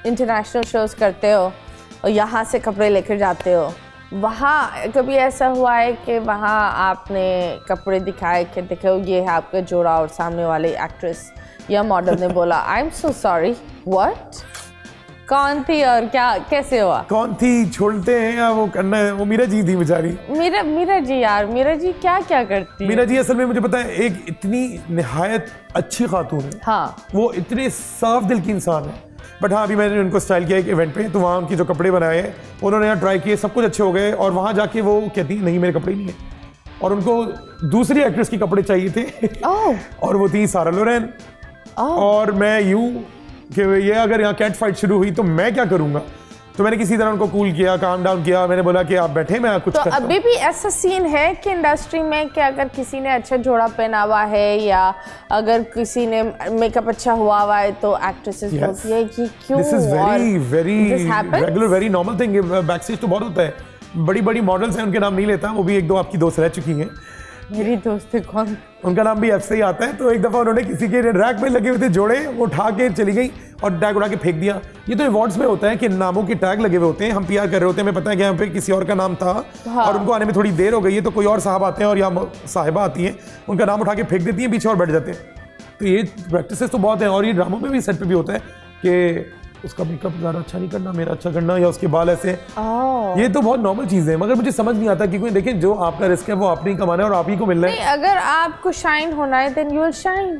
international shows करते हो और यहाँ से कपड़े लेकर जाते हो, वहाँ कभी ऐसा हुआ है कि वहाँ आपने कपड़े दिखाए कि देखो ये है आपका जोड़ा और सामने वाले एक्ट्रेस या मॉडल ने बोला I am so sorry, what? कौन थी और क्या कैसे हुआ? कौन थी छोड़ते हैं या वो करना है? वो मीरा जी थी बेचारी। मीरा जी यार, मीरा जी क्या क्या करती है? मीरा जी असल में मुझे पता है एक इतनी निहायत अच्छी खातून है। हाँ, वो इतने साफ दिल की इंसान है। बट हाँ अभी मैंने उनको स्टाइल किया एक इवेंट पे, तो वहाँ उनके जो कपड़े बनाए उन्होंने यहाँ ट्राई किए, सब कुछ अच्छे हो गए और वहाँ जाके वो कहती नहीं मेरे कपड़े नहीं है और उनको दूसरी एक्ट्रेस के कपड़े चाहिए थे और वो थी सारा लोरेन। और मैं यूं कि ये अगर यहाँ कैट फाइट शुरू हुई तो मैं क्या करूँगा, तो मैंने किसी तरह उनको कूल किया, काम डाउन किया। मैंने बोला कि आप बैठे मैं कुछ तो अभी भी ऐसा सीन है कि इंडस्ट्री में कि अगर किसी ने अच्छा जोड़ा पहना हुआ है या अगर किसी ने मेकअप अच्छा हुआ है तो एक्ट्रेसेस बोलती है कि क्यों? This is very very regular very normal thing. Back stage तो बहुत होता है, बड़ी बड़ी मॉडल्स हैं, उनके नाम नहीं लेता, वो भी 1-2 आपकी दोस्त रह चुकी हैं। मेरी दोस्त है कौन? उनका नाम भी एफ से ही आता है। तो एक दफ़ा उन्होंने किसी के रैक में लगे हुए थे जोड़े, वो उठा के चली गई और टैग उड़ा के फेंक दिया। ये तो अवार्ड्स में होता है कि नामों के टैग लगे हुए होते हैं, हम पीआर कर रहे होते हैं, हमें पता है कि यहाँ पे किसी और का नाम था और उनको आने में थोड़ी देर हो गई है, तो कोई और साहब आते हैं और या साहिबा आती हैं, उनका नाम उठा के फेंक देती हैं, पीछे और बैठ जाते हैं। तो ये प्रैक्टिसेस तो बहुत हैं और ये ड्रामों में भी सेट पे भी होता है कि उसका मेकअप ज़्यादा अच्छा नहीं करना, मेरा अच्छा करना, या उसके बाल ऐसे। ये तो बहुत नॉर्मल चीज़ है, मगर मुझे समझ नहीं आता कि कोई देखे जो आपका रिस्क है वो आपने ही कमाना है और आप ही को मिलना है। अगर आपको शाइन होना है देन यू विल शाइन।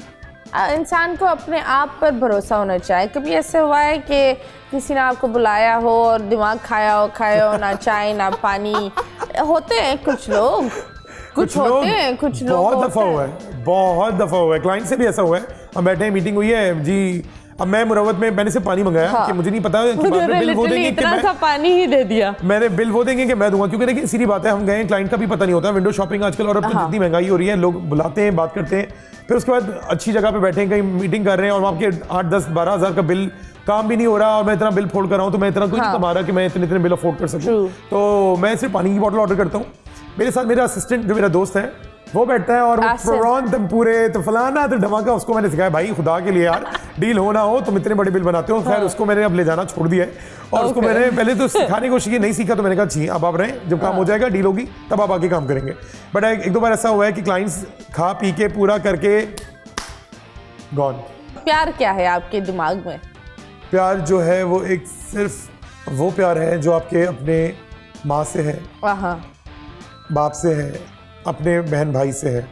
इंसान को अपने आप पर भरोसा होना चाहिए। कभी ऐसे हुआ है कि किसी ने आपको बुलाया हो और दिमाग खाया हो ना चाय ना पानी? होते हैं कुछ लोग, कुछ होते हैं कुछ लोग। बहुत दफ़ा हुआ है, क्लाइंट से भी ऐसा हुआ है। हम बैठे हैं, मीटिंग हुई है जी, अब मैं मुरवत में मैंने से पानी मंगाया कि मुझे नहीं पता कि बाद में बिल वो देंगे कि मैं पानी ही दे दिया। मैंने बिल वो देंगे कि मैं दूंगा, क्योंकि देखिए सीधी बात है, हम गए क्लाइंट का भी पता नहीं होता, विंडो शॉपिंग आजकल और अब तो जितनी महंगाई हो रही है, लोग बुलाते हैं, बात करते हैं, फिर उसके बाद अच्छी जगह पे बैठे कहीं मीटिंग कर रहे हैं और वहाँ के 8-10-12 हज़ार का बिल, काम भी नहीं हो रहा और मैं इतना बिल फोड़ कर रहा हूँ, तो मैं इतना कोई नहीं कमा रहा कि मैं इतने बिल अफोर्ड कर सकूँ। तो मैं सिर्फ पानी की बॉटल ऑर्डर करता हूँ। मेरे साथ मेरा असिस्टेंट जो मेरा दोस्त है वो बैठता है और प्रॉन तुम पूरे तो फलाना तो धमाका, उसको मैंने सिखाया भाई खुदा के लिए यार डील हो ना हो तुम इतने बड़े बिल बनाते हो। खैर उसको मैंने अब ले जाना छोड़ दिया है और उसको मैंने पहले तो सिखाने की कोशिश की, नहीं सीखा तो मैंने कहा छी अब आप रहे, जब काम हो जाएगा डील होगी तब आप आगे काम करेंगे। बट 1-2 बार ऐसा हुआ है कि क्लाइंट्स खा पी के पूरा करके गॉन। प्यार क्या है आपके दिमाग में? प्यार जो है वो एक सिर्फ वो प्यार है जो आपके अपने माँ से है, बाप से है, अपने बहन भाई से है,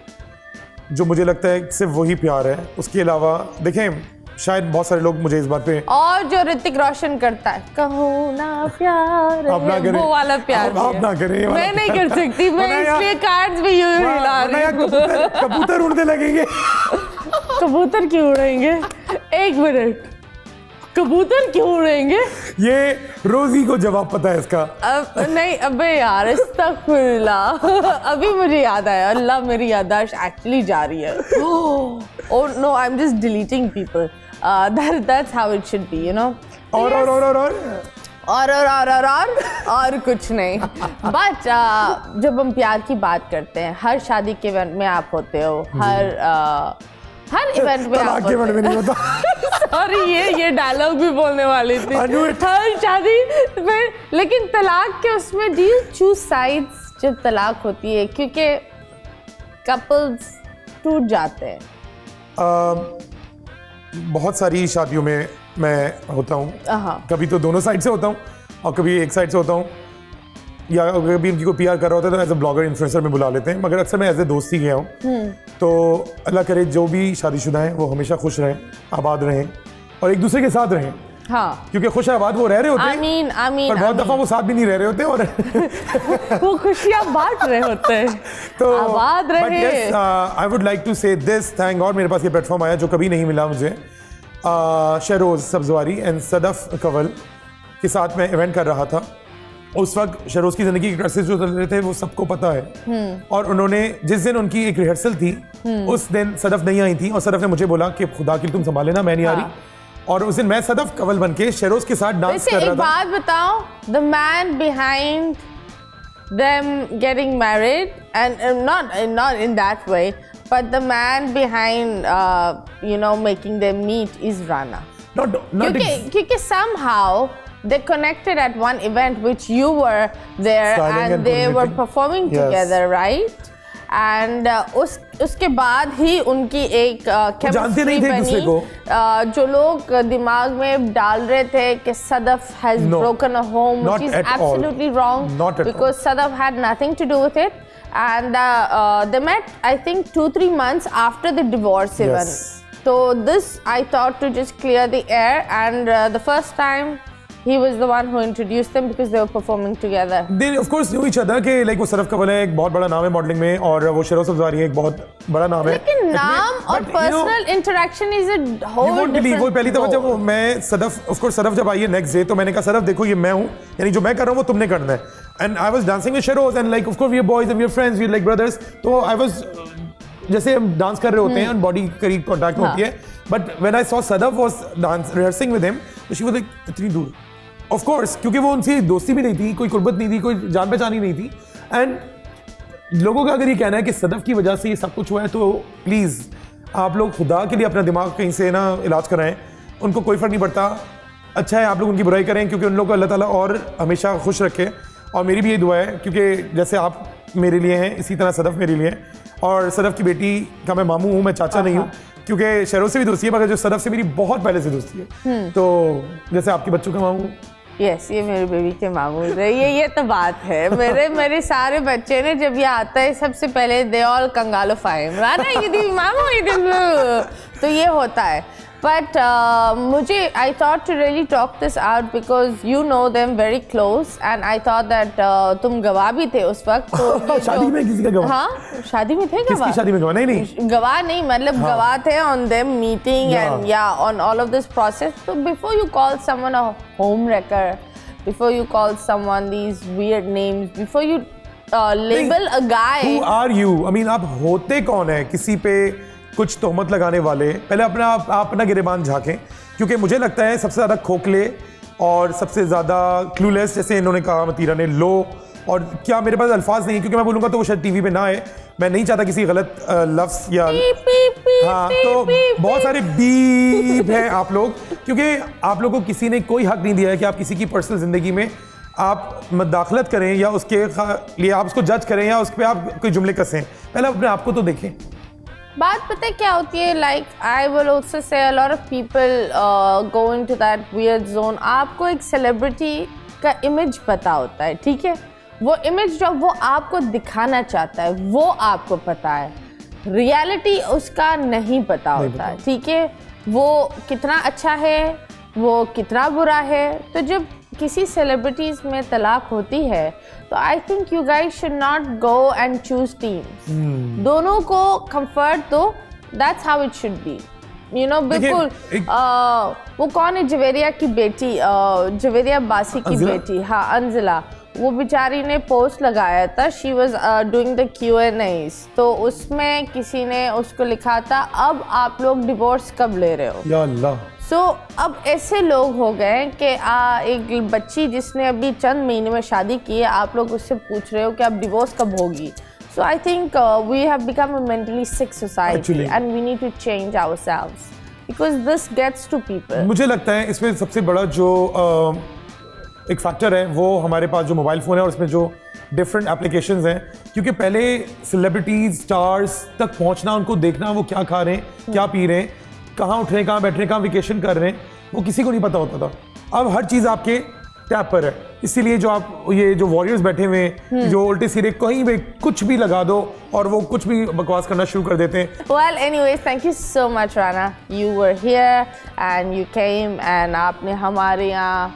जो मुझे लगता है सिर्फ वही प्यार है। उसके अलावा देखें शायद बहुत सारे लोग मुझे इस बात पे, और जो ऋतिक रोशन करता है कहो ना प्यार है, वो वाला प्यार आप ना करें, मैं नहीं कर सकती, मैं इसलिए कार्ड्स भी यूं हिला रही हूं। कबूतर उड़ने लगेंगे। कबूतर क्यों उड़ेंगे? एक मिनट, कबूतर क्यों उड़ेंगे? ये रोजी को जवाब पता है इसका। अब नहीं, अबे यार, अस्तगफुरुल्लाह। अभी मुझे याद आया, अल्लाह मेरी याददाश्त एक्चुअली जा रही है। Oh no, I'm just deleting people. That's how it should be, you know. और कुछ नहीं। बट जब हम प्यार की बात करते हैं, हर शादी के इवेंट में आप होते हो, हर इवेंट में आप होते हो। सॉरी, ये डायलॉग भी बोलने वाली थी, हर शादी में। लेकिन तलाक के उसमें डू यू चूज साइड्स जब तलाक होती है? क्योंकि कपल्स टूट जाते हैं। बहुत सारी शादियों में मैं होता हूँ, कभी तो दोनों साइड से होता हूँ और कभी एक साइड से होता हूँ, या कभी उनकी कोई पीआर कर रहा होता है तो एज ए ब्लॉगर इन्फ्लुएंसर में बुला लेते हैं, मगर अक्सर मैं एज ए दोस्त ही गया हूँ। तो अल्लाह करे जो भी शादीशुदा हैं वो हमेशा खुश रहें, आबाद रहें और एक दूसरे के साथ रहें। हाँ, क्योंकि खुश आबाद वो रह रहे होते हैं, पर बहुत दफा वो साथ भी नहीं रह रहे होते और वो खुशियाँ बांट रहे होते हैं। तो आबाद रहे। आई वुड लाइक टू से दिस, थैंक गॉड मेरे पास ये प्लेटफॉर्म आया जो कभी नहीं मिला मुझे। शहरोज सब्जवारी एंड सदफ कंवल के साथ मैं इवेंट कर रहा था। उस वक्त शहरोज की जिंदगी के क्राइसिस जो चल रहे थे वो सबको पता है, और उन्होंने जिस दिन उनकी एक रिहर्सल थी उस दिन सदफ नहीं आई थी, और सदफ ने मुझे बोला कि खुदा की तुम संभाले ना, मैं नहीं आ रही। और उस दिन मैं सदफ कंवल बन के शहरोज के साथ डांस कर रहा था। एक बात बताओ, the man behind them getting married, and not in that way, but the man behind making them meet is Rana. Because somehow they connected at one event which you were there, and they were performing together, right? And उसके बाद ही उनकी एक chemistry बनी, जो लोग दिमाग में डाल रहे थे कि Sadaf has broken a home, which is absolutely wrong, because Sadaf had nothing to do with it, and they met I think 2-3 months after the divorce even. So this I thought to just clear the air, and the first time he was the one who introduced them because they were performing together. They of course knew each other कि like वो Surf Kanwal है, एक बहुत बड़ा नाम है modelling में, और वो शहरोज सब्जवारी है, एक बहुत बड़ा नाम है। लेकिन नाम और personal interaction is a whole different. वो पहली दफा जब मैं सदफ, ऑफ कोर्स सदफ जब आई है नेक्स्ट डे, तो मैंने कहा सदफ देखो ये मैं हूँ, यानी जो मैं कर रहा हूँ वो तुमने करना है। And I was dancing with Shehroz and like of course we are boys and we are friends, we are like brothers. तो आई वाज, जैसे हम डांस कर रहे होते हैं और बॉडी करीब कांटेक्ट होती है, but when I saw Sadaf was dance rehearsing with him, she was like इतनी दूर, ऑफ कोर्स, क्योंकि वो उनसे दोस्ती भी नहीं थी, कोई कुर्बत नहीं थी, कोई जान पहचान ही नहीं थी। एंड लोगों का अगर ये कहना है कि सदफ की वजह से ये सब कुछ हुआ है, तो प्लीज़ आप लोग खुदा के लिए अपना दिमाग कहीं से ना इलाज कराएं, उनको कोई फ़र्क नहीं पड़ता। अच्छा है आप लोग उनकी बुराई करें, क्योंकि उन लोग को अल्लाह ताला और हमेशा खुश रखे, और मेरी भी ये दुआ है, क्योंकि जैसे आप मेरे लिए हैं इसी तरह सदफ मेरे लिए, और सदफ की बेटी का मैं मामू हूँ, मैं चाचा नहीं हूँ, क्योंकि शहरों से भी दोस्ती है, मगर जो सदफ से मेरी बहुत पहले से दोस्ती है। तो जैसे आपके बच्चों का मामू, यस, ये मेरे बेबी के मामू है, ये तो बात है। मेरे सारे बच्चे ने जब ये आता है सबसे पहले दे ऑल कंगालोफाई, मामू, तो ये होता है। बट मुझे I thought to really talk this out because you know them very close, and I thought that तुम गवाह भी थे उस वक्त। तो शादी में किसी का गवाह? हाँ, शादी में थे गवाह। किसकी शादी में गवाह? नहीं गवाह नहीं, मतलब गवाह थे ऑन देम मीटिंग एंड या on all of this process. तो before you call someone a home wrecker, before you call someone these weird names, before you label a guy, who are you? I mean आप होते कौन है किसी पे कुछ तोहमत लगाने वाले? पहले अपना गिरेबान झांकें, क्योंकि मुझे लगता है सबसे ज़्यादा खोखले और सबसे ज़्यादा क्लूलेस, जैसे इन्होंने कहा मतीरा ने, लो, और क्या मेरे पास अल्फाज नहीं है, क्योंकि मैं बोलूँगा तो वो शायद टीवी पे ना आए, मैं नहीं चाहता किसी गलत लफ्ज़ या हाँ, तो बहुत सारे बीप हैं आप लोग, क्योंकि आप लोगों को किसी ने कोई हक नहीं दिया है कि आप किसी की पर्सनल ज़िंदगी में आप मदाखलत करें या उसके लिए आप उसको जज करें या उस पर आप कोई जुमले कसें। पहले अपने आप को तो देखें। बात पता है क्या होती है, like I will also say a lot of people go into that weird zone. आपको एक सेलिब्रिटी का इमेज पता होता है, ठीक है, वो इमेज जो वो आपको दिखाना चाहता है वो आपको पता है, रियलिटी उसका नहीं पता होता है, ठीक है, वो कितना अच्छा है, वो कितना बुरा है। तो जब किसी सेलिब्रिटीज में तलाक होती है तो आई think you guys should not go and choose teams. दोनों को कंफर्ट दो, That's how it should be. You know, बिल्कुल वो कौन है, जवेरिया की बेटी, जवेरिया बासी की बेटी, हाँ अंजिला, वो बेचारी ने पोस्ट लगाया था, she was doing the Q&As, तो उसमें किसी ने उसको लिखा था अब आप लोग डिवोर्स कब ले रहे हो। या अल्लाह। सो अब ऐसे लोग हो गए कि एक बच्ची जिसने अभी चंद महीने में शादी की है, आप लोग उससे पूछ रहे हो कि अब डिवोर्स कब होगी। So I think we have become a mentally sick society. Actually. And we need to change ourselves because this gets to people. मुझे लगता है इसमें सबसे बड़ा जो एक फैक्टर है वो हमारे पास जो मोबाइल फ़ोन है और उसमें जो डिफरेंट एप्लीकेशंस हैं, क्योंकि पहले सेलिब्रिटीज स्टार्स तक पहुंचना, उनको देखना वो क्या खा रहे हैं, क्या पी रहे हैं, कहाँ उठ रहे हैं, कहाँ बैठ रहे हैं, कहाँ वेकेशन कर रहे हैं, वो किसी को नहीं पता होता था। अब हर चीज़ आपके टैप पर है, इसीलिए जो आप ये जो वॉरियर्स बैठे हुए हैं, जो उल्टे सीधे कहीं भी कुछ भी लगा दो और वो कुछ भी बकवास करना शुरू कर देते हैं। Well, anyways, thank you so much, Rana. You were here and you came and आपने हमारे यहाँ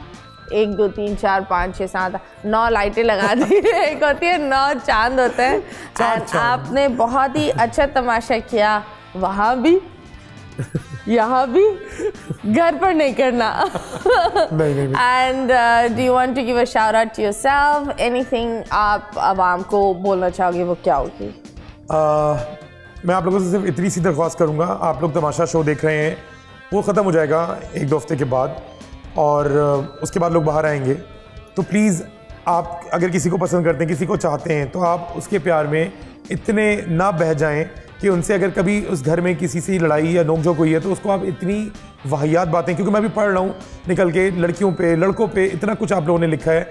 1 2 3 4 5 6 7 9 लाइटें लगा दी। एक होती है 9 चांद होते हैं, and आपने बहुत ही अच्छा तमाशा किया, वहाँ भी यहाँ भी, घर पर नहीं करना। नहीं। And do you want to give a shout out to yourself? Anything आप आवाम को बोलना चाहोगे, वो क्या होगी? मैं आप लोगों से सिर्फ इतनी सी दरख्वास्त करूँगा, आप लोग तमाशा शो देख रहे हैं, वो ख़त्म हो जाएगा 1 2 हफ्ते के बाद और उसके बाद लोग बाहर आएंगे, तो प्लीज़ आप अगर किसी को पसंद करते हैं, किसी को चाहते हैं, तो आप उसके प्यार में इतने ना बह जाएं कि उनसे अगर कभी उस घर में किसी से लड़ाई या नोक-झोंक हुई है तो उसको आप इतनी वाहियात बातें, क्योंकि मैं भी पढ़ रहा हूँ निकल के लड़कियों पे, लड़कों पे इतना कुछ आप लोगों ने लिखा है,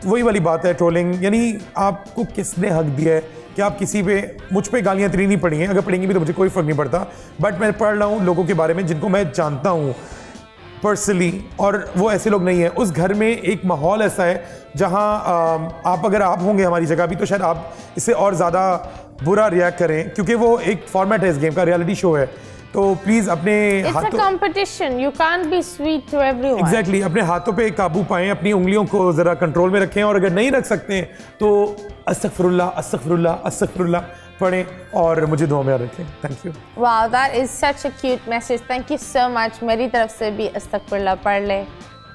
तो वही वाली बात है ट्रोलिंग, यानी आपको किसने हक दिया है कि आप किसी पे, मुझ पे गालियाँ इतनी नहीं पड़ी हैं, अगर पड़ेंगी भी तो मुझे कोई फ़र्क नहीं पड़ता, बट मैं पढ़ रहा हूँ लोगों के बारे में जिनको मैं जानता हूँ पर्सनली, और वो ऐसे लोग नहीं हैं। उस घर में एक माहौल ऐसा है जहाँ आप अगर आप होंगे हमारी जगह भी तो शायद आप इससे और ज़्यादा बुरा रिएक्ट करें, क्योंकि वो एक फॉर्मेट है इस गेम का, रियलिटी शो है, तो प्लीज़ अपने हाथों, competition, you can't be sweet to everyone. Exactly, अपने हाथों पे काबू पाएं, अपनी उंगलियों को ज़रा कंट्रोल में रखें, और अगर नहीं रख सकते हैं तो अस्तगफिरुल्लाह अस्तगफिरुल्लाह अस्तगफिरुल्लाह पढ़ें और मुझे दुआ में याद रखें। Thank you. Wow, that is such a cute message, thank you so much. मेरी तरफ से भी अस्तगफिरुल्लाह पढ़ ले,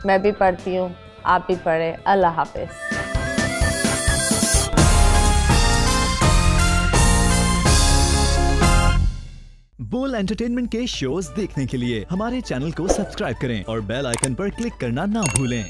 मैं भी पढ़ती हूँ, आप भी पढ़ें। अल्लाह हाफिज़। बोल एंटरटेनमेंट के शोज देखने के लिए हमारे चैनल को सब्सक्राइब करें और बेल आइकन पर क्लिक करना ना भूलें।